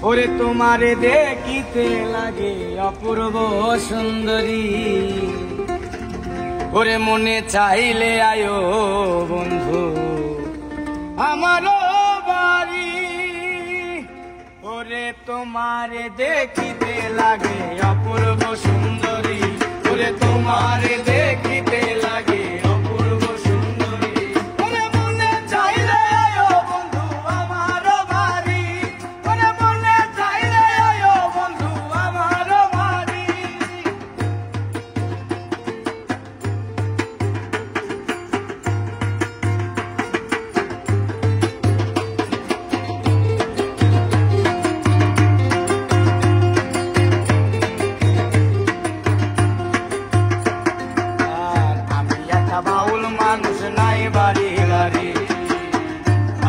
ওরে তোমারে দেখিতে লাগে অপূর্ব সুন্দরী, ওরে মনে চাইলে আয়ো বন্ধু আমারও বাড়ি। ওরে তোমারে দেখিতে লাগে অপূর্ব সুন্দরী, ওরে তোমারে দেখিতে লাগে অপূর্ব সুন্দরী, ওরে মনে চাইলে আয়ো বন্ধু আমারও বাড়ি, ওরে মনে চাইলে আয়ো বন্ধু আমারও বাড়ি। বাউল মানুষ নাই বাড়ি গাড়ি,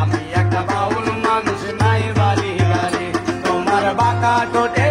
আমি একটা বাউল মানুষ নাই বাড়ি গাড়ি, তোমার বাঁকা ঠোঁটে